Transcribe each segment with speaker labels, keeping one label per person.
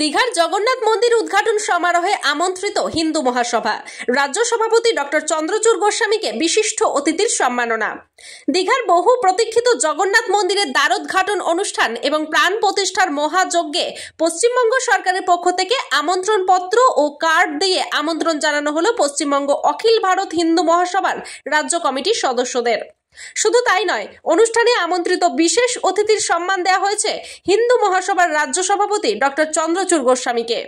Speaker 1: দীঘার জগন্নাথ মন্দির উদ্ঘাটন সমারোহে আমন্ত্রিত হিন্দু মহাসভা। রাজ্য সভাপতি ডক্টর চন্দ্রচূড় গোস্বামীকে বিশিষ্ট অতিথির সম্মাননা। দীঘার বহু প্রতীক্ষিত জগন্নাথ মন্দিরের দ্বারোদ্ঘাটন অনুষ্ঠান এবং প্রাণ প্রতিষ্ঠার মহাযজ্ঞে পশ্চিমবঙ্গ সরকারের পক্ষ থেকে আমন্ত্রণ পত্র ও কার্ড দিয়ে আমন্ত্রণ জানানো হলো পশ্চিমবঙ্গ অখিল ভারত হিন্দু মহাসভার রাজ্য কমিটির সদস্যদের। শুধু তাই নয়, অনুষ্ঠানে আমন্ত্রিত বিশেষ অতিথির সম্মান দেওয়া হয়েছে হিন্দু মহাসভার রাজ্য সভাপতি ডক্টর চন্দ্রচূড় গোস্বামীকে।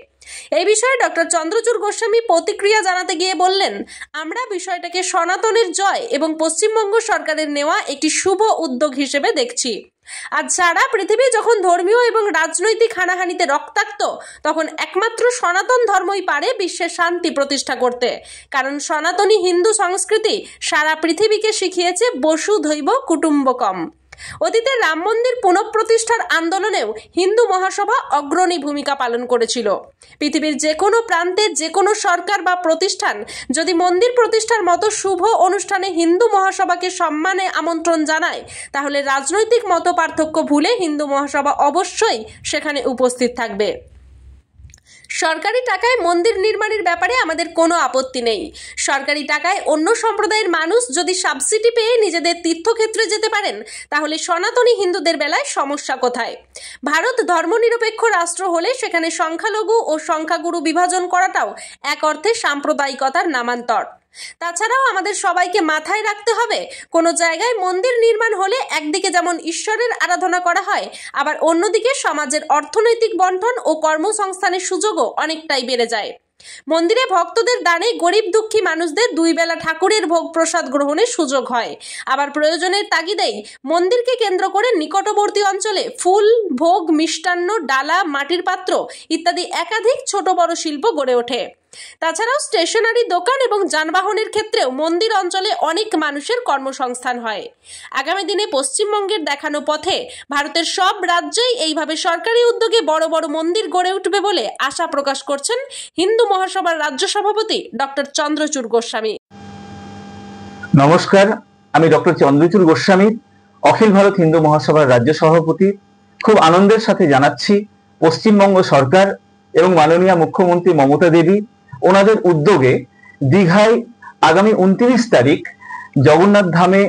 Speaker 1: এই বিষয়ে ডক্টর চন্দ্রচূড় গোস্বামী প্রতিক্রিয়া জানাতে গিয়ে বললেন, আমরা বিষয়টাকে সনাতনের জয় এবং পশ্চিমবঙ্গ সরকারের নেওয়া একটি শুভ উদ্যোগ হিসেবে দেখছি। আজ সারা পৃথিবী যখন ধর্মীয় এবং রাজনৈতিক হানাহানিতে রক্তাক্ত, তখন একমাত্র সনাতন ধর্মই পারে বিশ্বের শান্তি প্রতিষ্ঠা করতে। কারণ সনাতনী হিন্দু সংস্কৃতি সারা পৃথিবীকে শিখিয়েছে বসুধৈব কুটুম্বকম। অতীতে রাম মন্দির পুনঃপ্রতিষ্ঠার আন্দোলনেও হিন্দু মহাসভা অগ্রণী ভূমিকা পালন করেছিল। পৃথিবীর যে কোনো প্রান্তে যে কোনো সরকার বা প্রতিষ্ঠান যদি মন্দির প্রতিষ্ঠার মতো শুভ অনুষ্ঠানে হিন্দু মহাসভাকে সম্মানে আমন্ত্রণ জানায়, তাহলে রাজনৈতিক মতপার্থক্য ভুলে হিন্দু মহাসভা অবশ্যই সেখানে উপস্থিত থাকবে। সরকারি টাকায় মন্দির নির্মাণের ব্যাপারে আমাদের কোনো আপত্তি নেই। সরকারি টাকায় অন্য সম্প্রদায়ের মানুষ যদি সাবসিডি পেয়ে নিজেদের তীর্থক্ষেত্রে যেতে পারেন, তাহলে সনাতনী হিন্দুদের বেলায় সমস্যা কোথায়? ভারত ধর্মনিরপেক্ষ রাষ্ট্র হলে সেখানে সংখ্যালঘু ও সংখ্যাগুরু বিভাজন করাটাও এক অর্থে সাম্প্রদায়িকতার নামান্তর। তাছাড়াও আমাদের সবাইকে মাথায় রাখতে হবে, কোনো জায়গায় মন্দির নির্মাণ হলে একদিকে যেমন ঈশ্বরের আরাধনা করা হয়, আবার অন্যদিকে সমাজের অর্থনৈতিক বন্টন ও কর্মসংস্থানের সুযোগও অনেকটাই বেড়ে যায়। মন্দিরে ভক্তদের দানে গরিব দুঃখী মানুষদের দুই বেলা ঠাকুরের ভোগ প্রসাদ গ্রহণের সুযোগ হয়। আবার প্রয়োজনের তাগিদেই মন্দিরকে কেন্দ্র করে নিকটবর্তী অঞ্চলে ফুল, ভোগ, মিষ্টান্ন, ডালা, মাটির পাত্র ইত্যাদি একাধিক ছোট বড় শিল্প গড়ে ওঠে। তাছাড়াও স্টেশনারি দোকান এবং যানবাহনের ক্ষেত্রেও মন্দির অঞ্চলে অনেক মানুষের কর্মসংস্থান হয়। আগামী দিনে পশ্চিমবঙ্গের দেখানো পথে ভারতের সব রাজ্যেই এইভাবে সরকারি উদ্যোগে বড় বড় মন্দির গড়ে উঠবে বলে আশা প্রকাশ করছেন হিন্দু মহাসভার রাজ্য সভাপতি ডক্টর চন্দ্রচূড় গোস্বামী।
Speaker 2: নমস্কার, আমি ডক্টর চন্দ্রচূড় গোস্বামী, অখিল ভারত হিন্দু মহাসভার রাজ্য সভাপতি। খুব আনন্দের সাথে জানাচ্ছি, পশ্চিমবঙ্গ সরকার এবং মাননীয় মুখ্যমন্ত্রী মমতা দেবী ওনাদের উদ্যোগে দীঘায় আগামী 29 তারিখ জগন্নাথ ধামে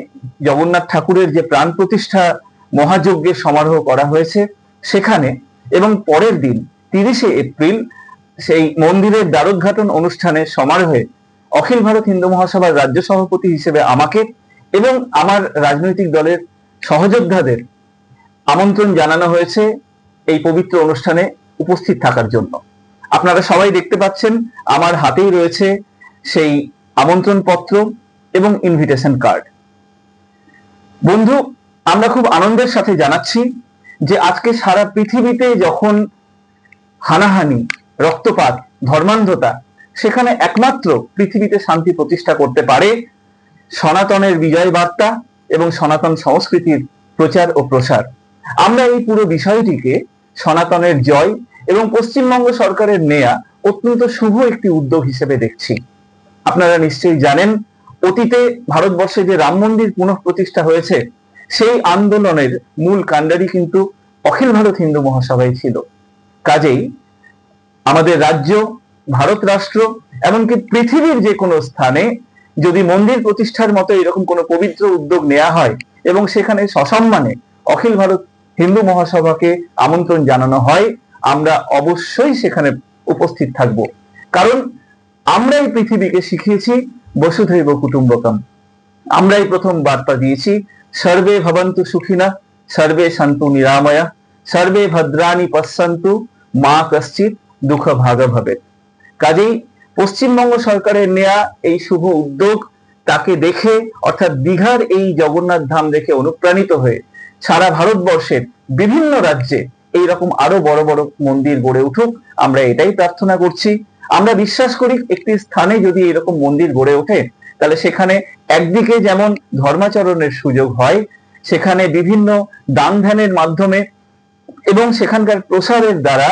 Speaker 2: জগন্নাথ ঠাকুরের যে প্রাণ প্রতিষ্ঠা মহাযজ্ঞের সমারোহ করা হয়েছে সেখানে, এবং পরের দিন 30শে এপ্রিল সেই মন্দিরের দ্বারোদ্ঘাটন অনুষ্ঠানের সমারোহে অখিল ভারত হিন্দু মহাসভার রাজ্য সভাপতি হিসেবে আমাকে এবং আমার রাজনৈতিক দলের সহযোদ্ধাদের আমন্ত্রণ জানানো হয়েছে এই পবিত্র অনুষ্ঠানে উপস্থিত থাকার জন্য। আপনারা সবাই দেখতে পাচ্ছেন আমার হাতেই রয়েছে সেই আমন্ত্রণ পত্র এবং ইনভিটেশন কার্ড। বন্ধু, আমরা খুব আনন্দের সাথে জানাচ্ছি যে আজকে সারা পৃথিবীতে যখন হানাহানি, রক্তপাত, ধর্মান্ধতা, সেখানে একমাত্র পৃথিবীতে শান্তি প্রতিষ্ঠা করতে পারে সনাতনের বিজয় বার্তা এবং সনাতন সংস্কৃতির প্রচার ও প্রসার। আমরা এই পুরো বিষয়টিকে সনাতনের জয় এবং পশ্চিমবঙ্গ সরকারের নেয়া অত্যন্ত শুভ একটি উদ্যোগ হিসেবে দেখছি। আপনারা নিশ্চয়ই জানেন, অতীতে ভারতবর্ষে যে রাম মন্দির পুনঃপ্রতিষ্ঠা হয়েছে, সেই আন্দোলনের মূল কাণ্ডারি কিন্তু অখিল ভারত হিন্দু মহাসভাই ছিল। কাজেই আমাদের রাজ্য, ভারত রাষ্ট্র, এমনকি পৃথিবীর যে কোনো স্থানে যদি মন্দির প্রতিষ্ঠার মতো এরকম কোনো পবিত্র উদ্যোগ নেওয়া হয় এবং সেখানে সসম্মানে অখিল ভারত হিন্দু মহাসভাকে আমন্ত্রণ জানানো হয়, আমরা অবশ্যই সেখানে উপস্থিত থাকব। কারণ আমরা এই পৃথিবীকে শিখিয়েছি বসুধৈব কুটুম্বকম। আমরাই প্রথম বার্তা দিয়েছি, সর্বে ভবন্তু সুখিনা, সর্বে সন্তু নিরাময়া, সর্বে ভদ্রাণি পশ্যন্তু, মা কশ্চিৎ দুঃখ ভাগ ভবেৎ। কাজেই পশ্চিমবঙ্গ সরকারের নেয়া এই শুভ উদ্যোগ, তাকে দেখে অর্থাৎ দীঘার এই জগন্নাথ ধাম দেখে অনুপ্রাণিত হয়ে সারা ভারতবর্ষের বিভিন্ন রাজ্যে এইরকম আরো বড় বড় মন্দির গড়ে উঠুক, আমরা এটাই প্রার্থনা করছি। আমরা বিশ্বাস করি একটি স্থানে যদি এরকম মন্দির গড়ে ওঠে, তাহলে সেখানে একদিকে যেমন ধর্মাচরণের সুযোগ হয়, সেখানে বিভিন্ন দান ধ্যানের মাধ্যমে এবং সেখানকার প্রসারের দ্বারা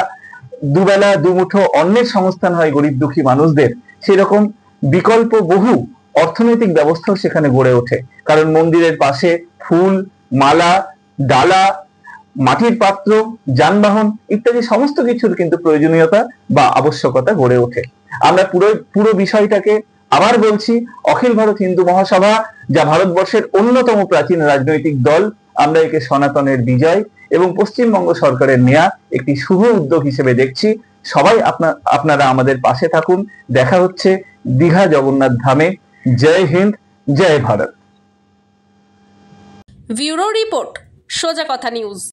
Speaker 2: দুবেলা দুমুঠো অন্নের সংস্থান হয় গরিব দুঃখী মানুষদের, সেরকম বিকল্প বহু অর্থনৈতিক ব্যবস্থাও সেখানে গড়ে ওঠে। কারণ মন্দিরের পাশে ফুল, মালা, ডালা মাটির পাত্র, যানবাহন ইত্যাদি সমস্ত কিছুর কিন্তু প্রয়োজনীয়তা বা আবশ্যকতা গড়ে ওঠে। আমরা পুরো বিষয়টাকে আবার বলছি, অখিল ভারত হিন্দু মহাসভা যা ভারতবর্ষের অন্যতম প্রাচীন রাজনৈতিক দল, আমরা একে সনাতনের বিজয় এবং পশ্চিমবঙ্গ সরকারের নেয়া একটি শুভ উদ্যোগ হিসেবে দেখছি। সবাই আপনারা আমাদের পাশে থাকুন। দেখা হচ্ছে দীঘা জগন্নাথ ধামে। জয় হিন্দ, জয় ভারত।
Speaker 1: ব্যুরো রিপোর্ট, সোজা কথা নিউজ।